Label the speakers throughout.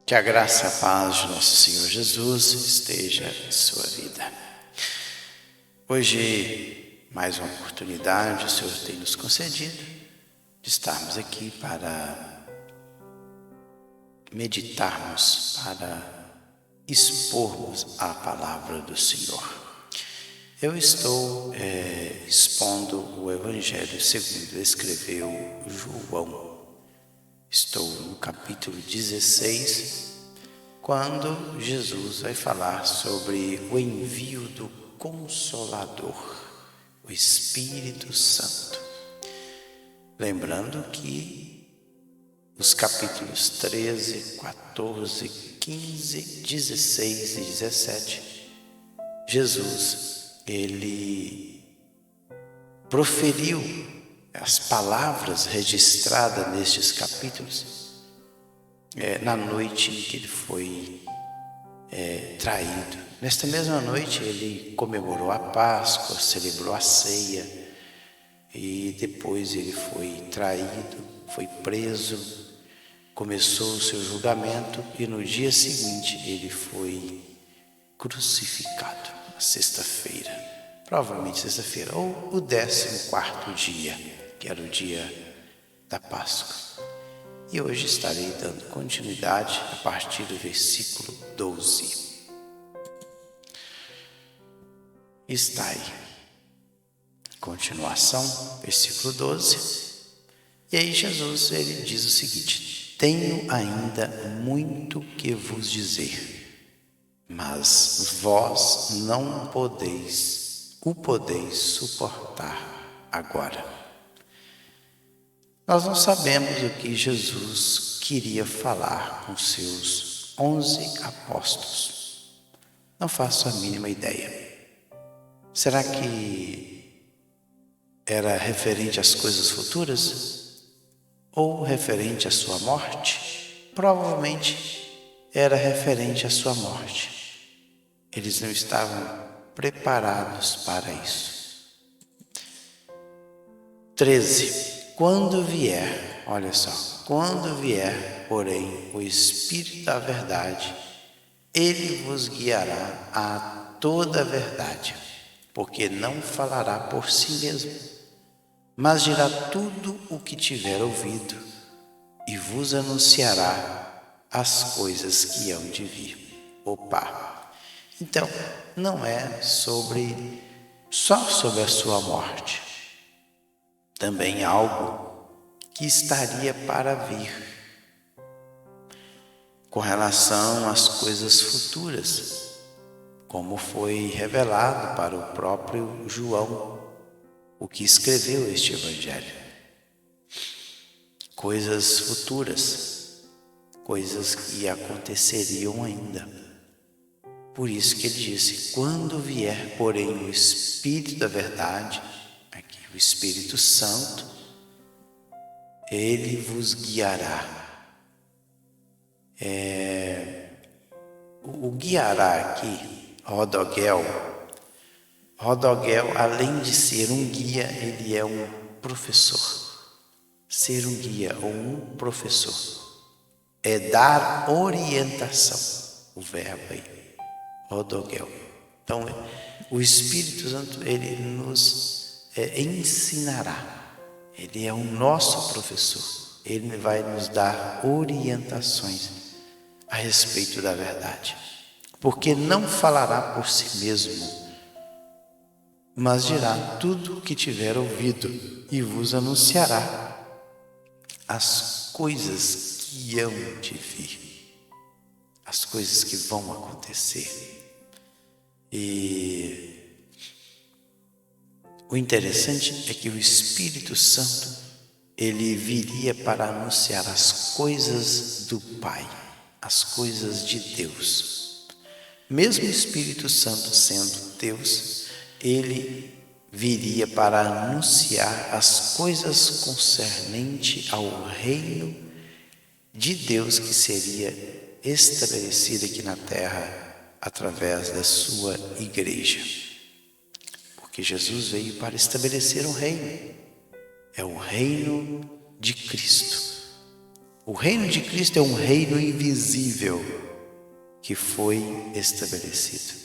Speaker 1: Que a graça e a paz de nosso Senhor Jesus esteja em sua vida. Hoje, mais uma oportunidade o Senhor tem nos concedido de estarmos aqui para meditarmos, para expormos a palavra do Senhor. Eu estou expondo o Evangelho segundo escreveu João. Estou no capítulo 16, quando Jesus vai falar sobre o envio do Consolador, o Espírito Santo. Lembrando que os capítulos 13, 14, 15, 16 e 17, Jesus, ele proferiu as palavras registradas nestes capítulos na noite em que ele foi traído. Nesta mesma noite ele comemorou a Páscoa, celebrou a ceia e depois ele foi traído, foi preso, começou o seu julgamento e no dia seguinte ele foi crucificado, na sexta-feira, provavelmente sexta-feira, ou o 14º dia, que era o dia da Páscoa. E hoje estarei dando continuidade a partir do versículo 12. Está aí. Continuação, versículo 12. E aí Jesus, ele diz o seguinte: tenho ainda muito que vos dizer, mas vós não podeis suportar agora. Nós não sabemos o que Jesus queria falar com seus 11 apóstolos. Não faço a mínima ideia. Será que era referente às coisas futuras? Ou referente à sua morte? Provavelmente era referente à sua morte. Eles não estavam preparados para isso. 13. Quando vier, olha só, quando vier, porém, o Espírito da verdade, ele vos guiará a toda a verdade, porque não falará por si mesmo, mas dirá tudo o que tiver ouvido e vos anunciará as coisas que hão de vir. Opa! Então, não é só sobre a sua morte. Também algo que estaria para vir com relação às coisas futuras, como foi revelado para o próprio João, o que escreveu este Evangelho. Coisas futuras, coisas que aconteceriam ainda. Por isso que ele disse: quando vier, porém, o Espírito da verdade, o Espírito Santo, ele vos guiará. O guiará aqui, Rodogel, além de ser um guia, ele é um professor. Ser um guia ou um professor é dar orientação, o verbo aí, Rodogel. Então, o Espírito Santo, ele nos ensinará. Ele é o nosso professor. Ele vai nos dar orientações a respeito da verdade. Porque não falará por si mesmo, mas dirá tudo o que tiver ouvido e vos anunciará as coisas que hão de vir, as coisas que vão acontecer. E o interessante é que o Espírito Santo, ele viria para anunciar as coisas do Pai, as coisas de Deus. Mesmo o Espírito Santo sendo Deus, ele viria para anunciar as coisas concernentes ao reino de Deus que seria estabelecido aqui na terra através da sua igreja. Porque Jesus veio para estabelecer um reino. É o reino de Cristo. O reino de Cristo é um reino invisível que foi estabelecido.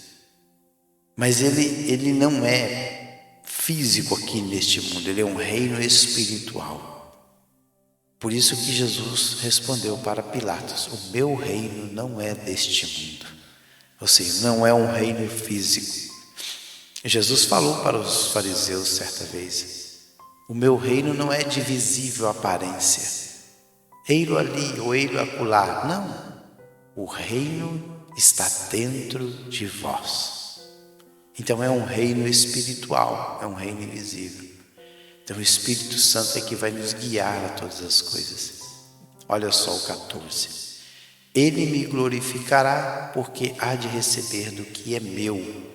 Speaker 1: Mas ele não é físico aqui neste mundo, ele é um reino espiritual. Por isso que Jesus respondeu para Pilatos: o meu reino não é deste mundo. Ou seja, não é um reino físico. Jesus falou para os fariseus certa vez: o meu reino não é de visível aparência. Ei-lo ali ou ei-lo acolá. Não. O reino está dentro de vós. Então é um reino espiritual, é um reino invisível. Então o Espírito Santo é que vai nos guiar a todas as coisas. Olha só o 14. Ele me glorificará, porque há de receber do que é meu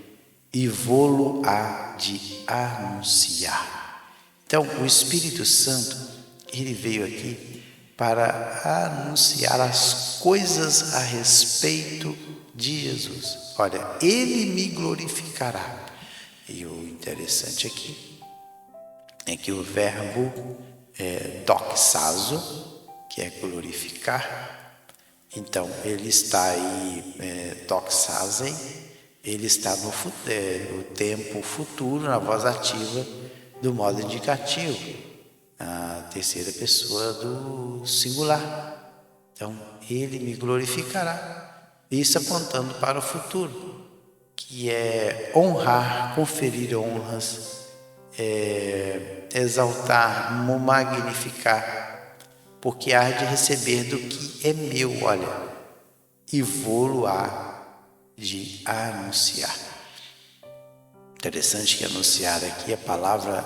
Speaker 1: e vô-lo há de anunciar. Então o Espírito Santo, ele veio aqui para anunciar as coisas a respeito de Jesus. Olha, ele me glorificará. E o interessante aqui é que o verbo doxazo, que é glorificar, então ele está aí, doxazem, ele está no tempo futuro, na voz ativa do modo indicativo, a terceira pessoa do singular. Então, ele me glorificará. Isso apontando para o futuro, que é honrar, conferir honras, exaltar, magnificar, porque há de receber do que é meu, olha, e vô-lo há de anunciar. Interessante que anunciar aqui, a palavra,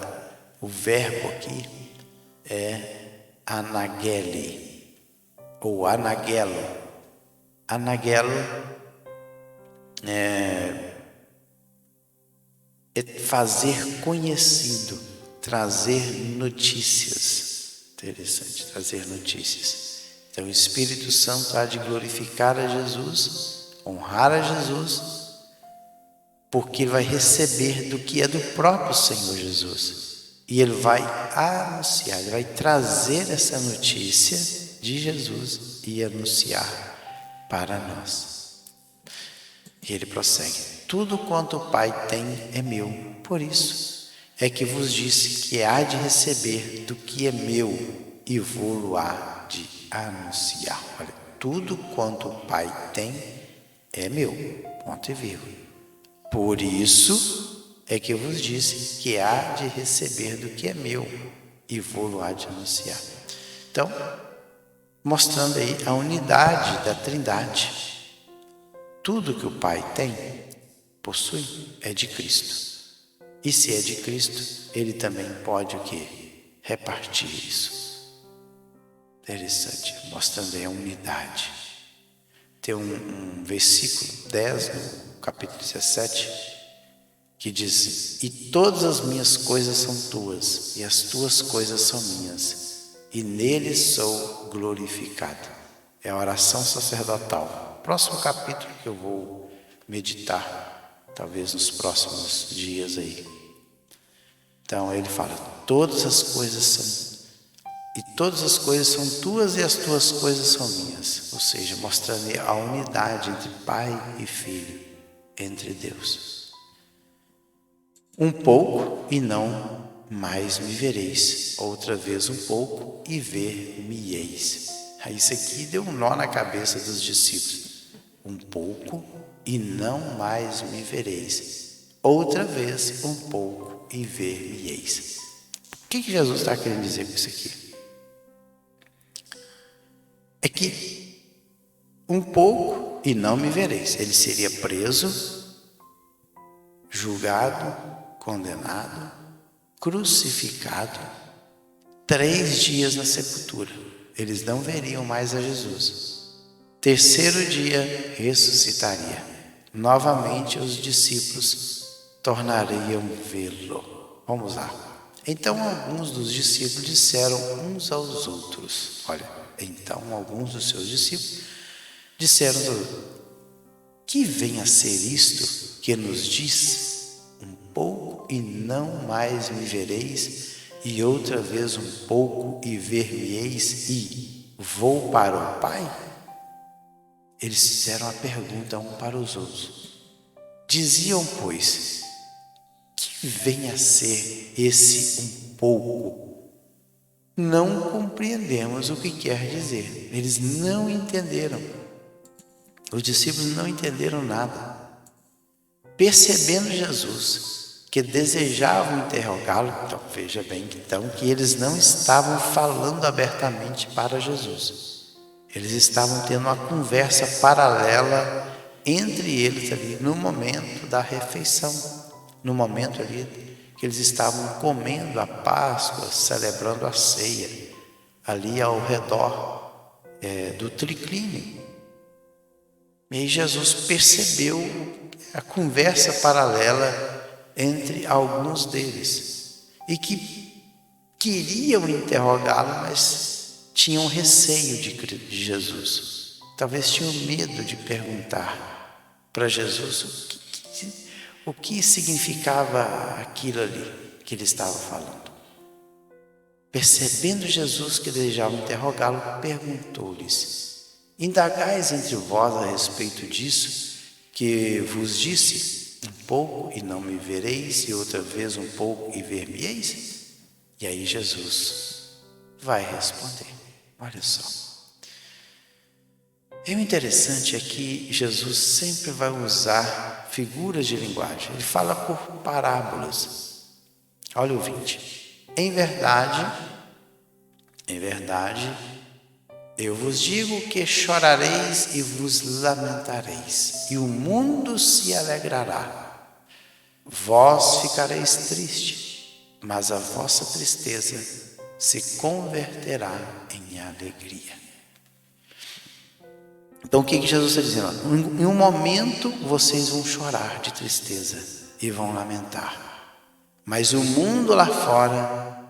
Speaker 1: o verbo aqui é anagele, ou anagelo. Anagelo é fazer conhecido, trazer notícias. Interessante, trazer notícias. Então o Espírito Santo há de glorificar a Jesus, honrar a Jesus, porque ele vai receber do que é do próprio Senhor Jesus. E ele vai anunciar, ele vai trazer essa notícia de Jesus e anunciar para nós. E ele prossegue: tudo quanto o Pai tem é meu, por isso é que vos disse que há de receber do que é meu e vô-lo há de anunciar. Olha, tudo quanto o Pai tem é meu, ponto e vírgula. Por isso é que eu vos disse que há de receber do que é meu e vô-lo há de anunciar. Então, mostrando aí a unidade da Trindade. Tudo que o Pai tem, possui, é de Cristo. E se é de Cristo, ele também pode o quê? Repartir isso. Interessante, mostrando aí a unidade. Tem um versículo 10 no capítulo 17, que diz: e todas as minhas coisas são tuas, e as tuas coisas são minhas, e nele sou glorificado. É a oração sacerdotal. Próximo capítulo que eu vou meditar, talvez nos próximos dias aí. Então ele fala: todas as coisas são, e todas as coisas são tuas, e as tuas coisas são minhas. Ou seja, mostrando a unidade entre Pai e Filho, entre Deus. Um pouco e não mais me vereis, outra vez um pouco e ver-me-eis. Isso aqui deu um nó na cabeça dos discípulos. Um pouco e não mais me vereis, outra vez um pouco e ver-me-eis. O que Jesus está querendo dizer com isso aqui? É que um pouco e não me vereis. Ele seria preso, julgado, condenado, crucificado, 3 dias na sepultura. Eles não veriam mais a Jesus. Terceiro dia ressuscitaria. Novamente os discípulos tornariam vê-lo. Vamos lá. Então alguns dos discípulos disseram uns aos outros. Olha, então alguns dos seus discípulos disseram: que vem a ser isto que nos diz? Um pouco e não mais me vereis, e outra vez um pouco e ver-me-eis, e vou para o Pai? Eles fizeram a pergunta um para os outros. Diziam, pois, que vem a ser esse um pouco? Não compreendemos o que quer dizer. Eles não entenderam. Os discípulos não entenderam nada. Percebendo Jesus, que desejavam interrogá-lo, então veja bem então que eles não estavam falando abertamente para Jesus. Eles estavam tendo uma conversa paralela entre eles ali no momento da refeição, no momento ali que eles estavam comendo a Páscoa, celebrando a ceia, ali ao redor do triclínio. E aí Jesus percebeu a conversa paralela entre alguns deles e que queriam interrogá-lo, mas tinham receio de Jesus. Talvez tinham medo de perguntar para Jesus o que significava aquilo ali que ele estava falando. Percebendo Jesus que desejavam interrogá-lo, perguntou-lhes: indagais entre vós a respeito disso, que vos disse, um pouco e não me vereis, e outra vez um pouco e ver-me-eis? E aí Jesus vai responder. Olha só. E o interessante é que Jesus sempre vai usar figuras de linguagem. Ele fala por parábolas. Olha o 20. Em verdade, eu vos digo que chorareis e vos lamentareis, e o mundo se alegrará. Vós ficareis tristes, mas a vossa tristeza se converterá em alegria. Então o que Jesus está dizendo? Em um momento vocês vão chorar de tristeza e vão lamentar, mas o mundo lá fora,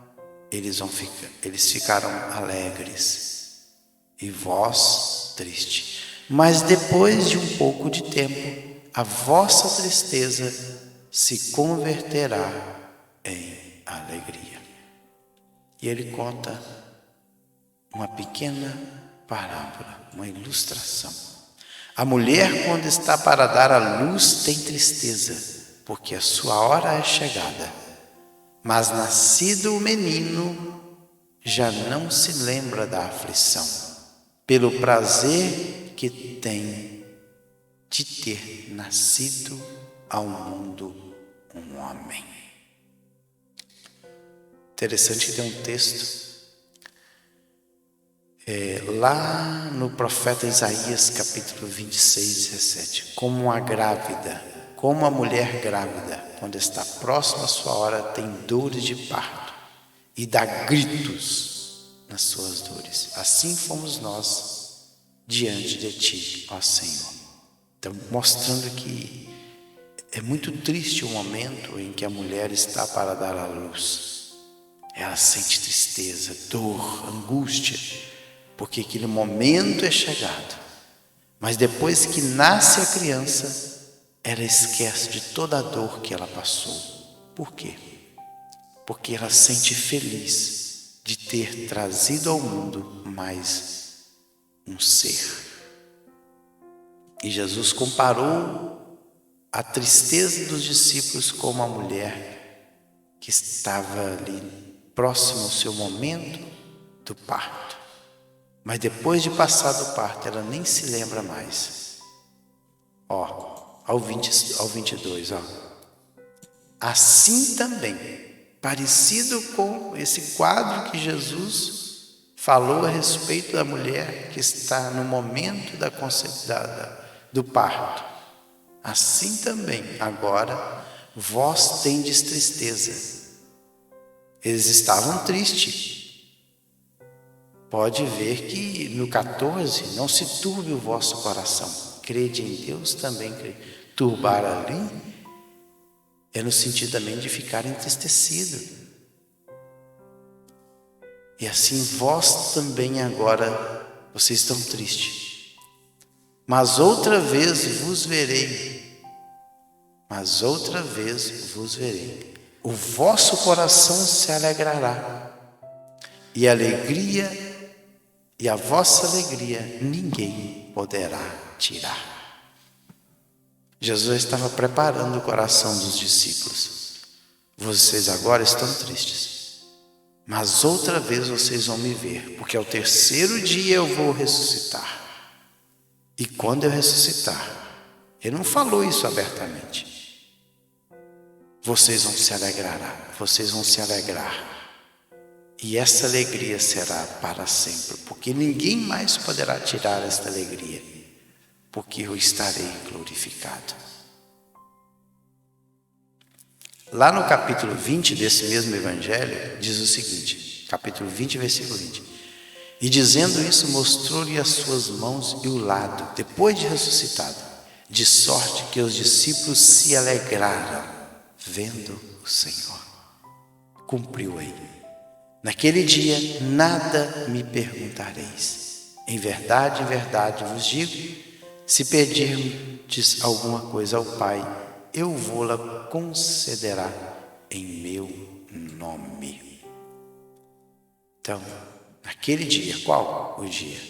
Speaker 1: eles ficarão alegres e vós tristes. Mas depois de um pouco de tempo, a vossa tristeza se converterá em alegria. E ele conta uma pequena parábola, uma ilustração. A mulher, quando está para dar à luz, tem tristeza, porque a sua hora é chegada. Mas nascido o menino, já não se lembra da aflição, pelo prazer que tem de ter nascido ao mundo um homem. Interessante que tem um texto lá no profeta Isaías, capítulo 26, 17. Como a mulher grávida, quando está próxima à sua hora, tem dores de parto e dá gritos nas suas dores. Assim fomos nós diante de ti, ó Senhor. Então, mostrando que é muito triste o momento em que a mulher está para dar à luz. Ela sente tristeza, dor, angústia, porque aquele momento é chegado. Mas depois que nasce a criança, ela esquece de toda a dor que ela passou. Por quê? Porque ela sente feliz de ter trazido ao mundo mais um ser. E Jesus comparou a tristeza dos discípulos com uma mulher que estava ali próximo ao seu momento do parto. Mas depois de passar do parto, ela nem se lembra mais. Ao 22, Assim também, parecido com esse quadro que Jesus falou a respeito da mulher que está no momento do parto. Assim também, agora, vós tendes tristeza. Eles estavam tristes. Pode ver que no 14, não se turbe o vosso coração. Crede em Deus, também crede. Turbar ali é no sentido também de ficar entristecido. E assim vós também agora, vocês estão tristes. Mas outra vez vos verei. O vosso coração se alegrará. E a alegria e a vossa alegria ninguém poderá tirar. Jesus estava preparando o coração dos discípulos. Vocês agora estão tristes, mas outra vez vocês vão me ver, porque ao terceiro dia eu vou ressuscitar. E quando eu ressuscitar, ele não falou isso abertamente. Vocês vão se alegrar, vocês vão se alegrar. E essa alegria será para sempre, porque ninguém mais poderá tirar esta alegria, porque eu estarei glorificado. Lá no capítulo 20 desse mesmo evangelho, diz o seguinte, capítulo 20, versículo 20. E dizendo isso, mostrou-lhe as suas mãos e o lado, depois de ressuscitado, de sorte que os discípulos se alegraram, vendo o Senhor. Cumpriu aí. Naquele dia, nada me perguntareis. Em verdade vos digo, se pedirdes alguma coisa ao Pai, eu vou-la concederá em meu nome. Então, naquele dia, qual o dia?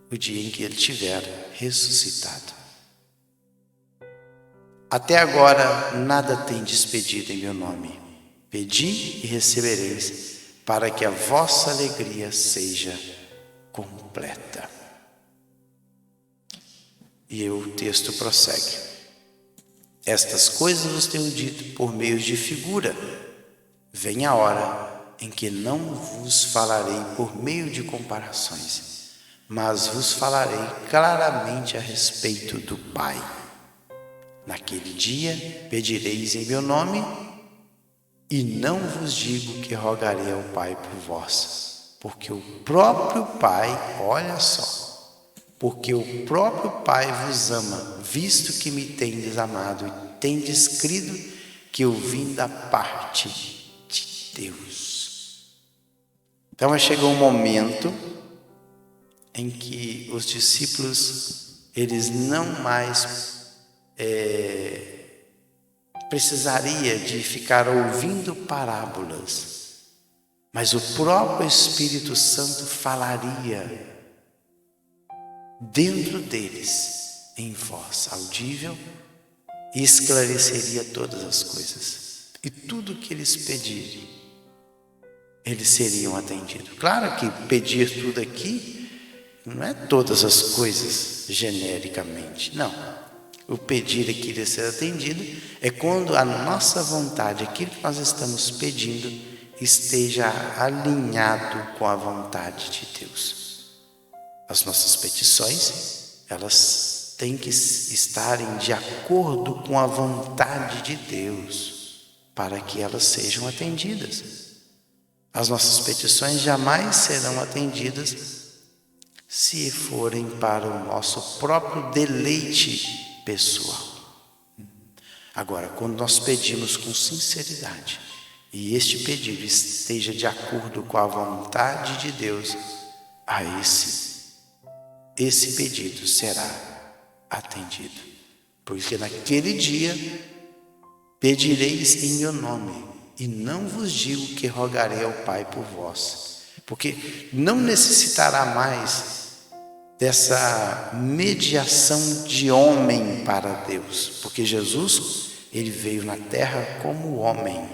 Speaker 1: O dia em que ele tiver ressuscitado. Até agora, nada tendes pedido em meu nome. Pedi e recebereis, para que a vossa alegria seja completa. E o texto prossegue. Estas coisas vos tenho dito por meio de figura. Vem a hora em que não vos falarei por meio de comparações, mas vos falarei claramente a respeito do Pai. Naquele dia pedireis em meu nome, e não vos digo que rogarei ao Pai por vós, porque o próprio Pai, olha só, porque o próprio Pai vos ama, visto que me tendes amado e tendes crido que eu vim da parte de Deus. Então chegou um momento em que os discípulos, eles não mais precisaria de ficar ouvindo parábolas, mas o próprio Espírito Santo falaria dentro deles, em voz audível, e esclareceria todas as coisas. E tudo que eles pedirem, eles seriam atendidos. Claro que pedir tudo aqui não é todas as coisas genericamente, não. O pedir aquilo a ser atendido é quando a nossa vontade, aquilo que nós estamos pedindo, esteja alinhado com a vontade de Deus. As nossas petições, elas têm que estarem de acordo com a vontade de Deus, para que elas sejam atendidas. As nossas petições jamais serão atendidas se forem para o nosso próprio deleite pessoal. Agora, quando nós pedimos com sinceridade e este pedido esteja de acordo com a vontade de Deus, a esse pedido será atendido. Porque naquele dia pedireis em meu nome, e não vos digo que rogarei ao Pai por vós, porque não necessitará mais dessa mediação de homem para Deus, porque Jesus, ele veio na terra como homem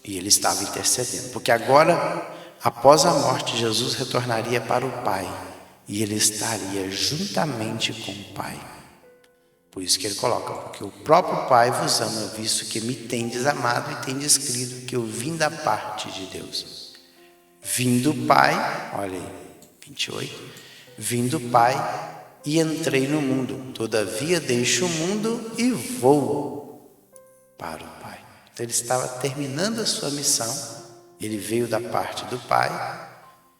Speaker 1: e ele estava intercedendo, porque agora, após a morte, Jesus retornaria para o Pai e ele estaria juntamente com o Pai. Por isso que ele coloca, porque o próprio Pai vos ama, visto que me tendes amado e tendes crido que eu vim da parte de Deus. Vindo o Pai, olha aí, 28, vindo o Pai e entrei no mundo, todavia deixo o mundo e vou para o Pai. Então ele estava terminando a sua missão, ele veio da parte do Pai,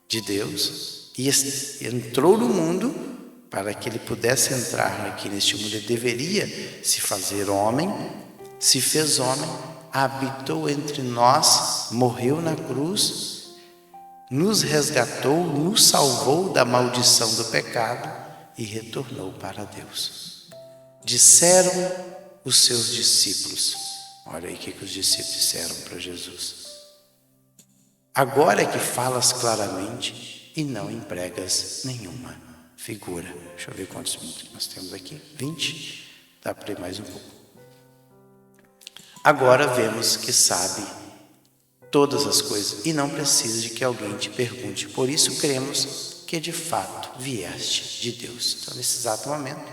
Speaker 1: de Deus, e entrou no mundo. Para que ele pudesse entrar aqui neste mundo, ele deveria se fazer homem, se fez homem, habitou entre nós, morreu na cruz, nos resgatou, nos salvou da maldição do pecado e retornou para Deus. Disseram os seus discípulos, olha aí o que os discípulos disseram para Jesus. Agora é que falas claramente e não empregas nenhuma figura. Deixa eu ver quantos minutos nós temos aqui. 20. Dá para ler mais um pouco. Agora vemos que sabe todas as coisas e não precisa de que alguém te pergunte. Por isso cremos que de fato vieste de Deus. Então, nesse exato momento,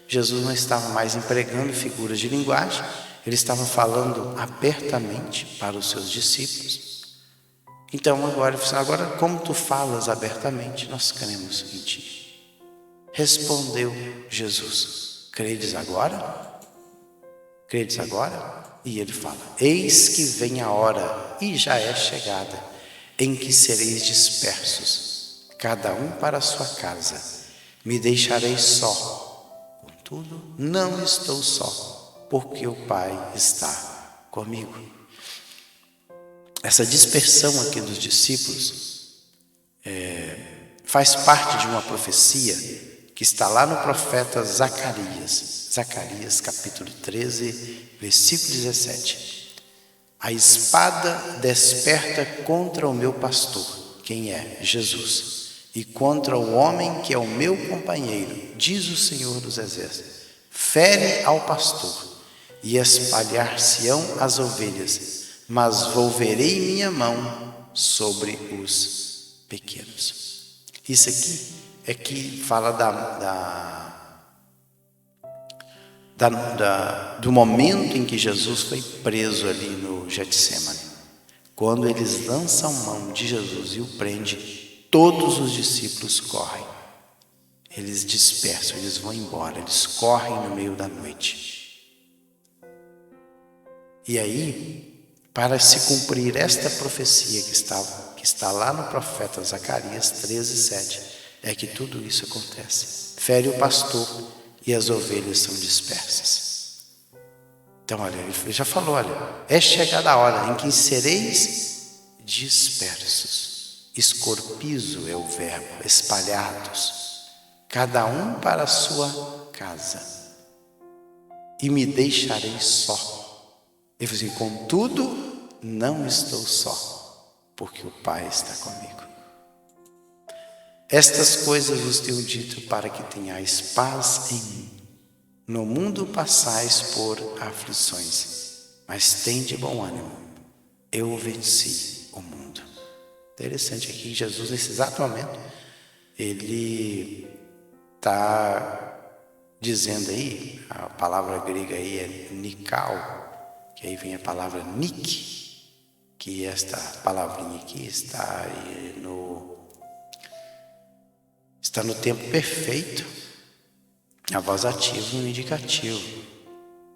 Speaker 1: Jesus não estava mais empregando figuras de linguagem, ele estava falando abertamente para os seus discípulos. Então agora como tu falas abertamente, nós cremos em ti. Respondeu Jesus: credes agora? Credes agora? E ele fala: eis que vem a hora, e já é chegada, em que sereis dispersos, cada um para a sua casa. Me deixareis só. Contudo, não estou só, porque o Pai está comigo. Essa dispersão aqui dos discípulos faz parte de uma profecia que está lá no profeta Zacarias. Zacarias capítulo 13, versículo 17. A espada desperta contra o meu pastor, quem é? Jesus, e contra o homem que é o meu companheiro, diz o Senhor dos Exércitos. Fere ao pastor, e espalhar-se-ão as ovelhas, mas volverei minha mão sobre os pequenos. Isso aqui é que fala do momento em que Jesus foi preso ali no Getsemane. Quando eles lançam mão de Jesus e o prendem, todos os discípulos correm. Eles dispersam, eles vão embora, eles correm no meio da noite. E aí, para se cumprir esta profecia que está lá no profeta Zacarias 13, 7, é que tudo isso acontece. Fere o pastor e as ovelhas são dispersas. Então, olha, ele já falou, olha, é chegada a hora em que sereis dispersos. Escorpizo é o verbo, espalhados, cada um para a sua casa. E me deixareis só. Ele falou assim: contudo, não estou só, porque o Pai está comigo. Estas coisas vos tenho dito para que tenhais paz em mim. No mundo passais por aflições, mas tende bom ânimo. Eu venci o mundo. Interessante aqui que Jesus, nesse exato momento, ele está dizendo aí, a palavra grega aí é nikao, que aí vem a palavra nik, que esta palavrinha aqui está no tempo perfeito, a voz ativa e o indicativo.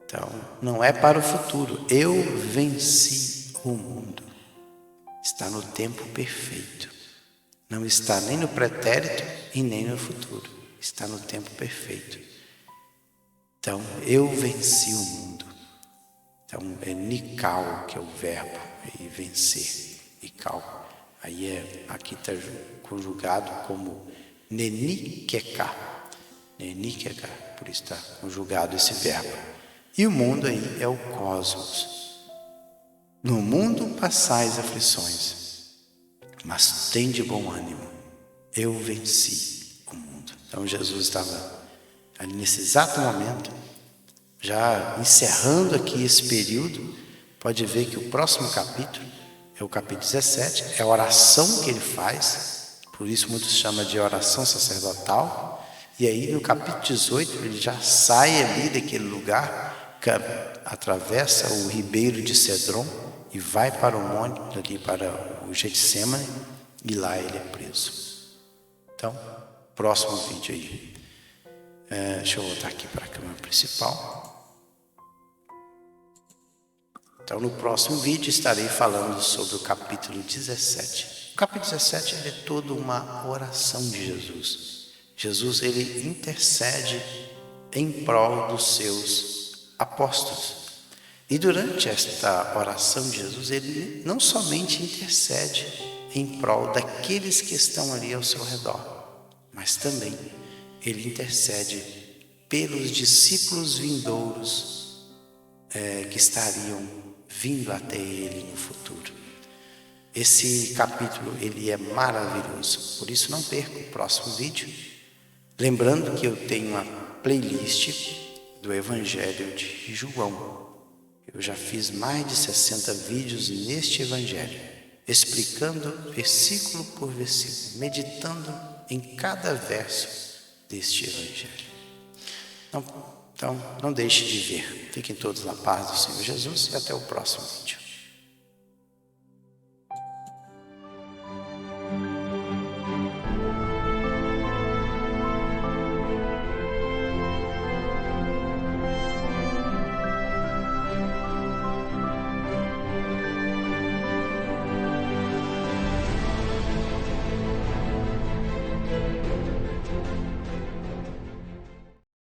Speaker 1: Então, não é para o futuro. Eu venci o mundo. Está no tempo perfeito. Não está nem no pretérito e nem no futuro. Está no tempo perfeito. Então, eu venci o mundo. Então, é nikao, que é o verbo, e vencer, nikao. Aí aqui está conjugado como nenikeka. Nenikeka, por isso está conjugado esse verbo. E o mundo aí é o cosmos. No mundo passais aflições, mas tende bom ânimo. Eu venci o mundo. Então, Jesus estava ali nesse exato momento, já encerrando aqui esse período. Pode ver que o próximo capítulo é o capítulo 17, é a oração que ele faz, por isso muitos chamam de oração sacerdotal. E aí no capítulo 18 ele já sai ali daquele lugar, atravessa o ribeiro de Cedron e vai para o monte, ali para o Getsemane, e lá ele é preso. Então, próximo vídeo aí. Deixa eu voltar aqui para a câmera principal. Então, no próximo vídeo estarei falando sobre o capítulo 17. O capítulo 17 é toda uma oração de Jesus. Jesus, ele intercede em prol dos seus apóstolos. E durante esta oração de Jesus, ele não somente intercede em prol daqueles que estão ali ao seu redor, mas também ele intercede pelos discípulos vindouros que estariam vindo até ele no futuro. Esse capítulo, ele é maravilhoso. Por isso não perca o próximo vídeo. Lembrando que eu tenho uma playlist do Evangelho de João. Eu já fiz mais de 60 vídeos neste Evangelho, explicando versículo por versículo, meditando em cada verso deste Evangelho. Então, não deixe de ver. Fiquem todos na paz do Senhor Jesus e até o próximo vídeo.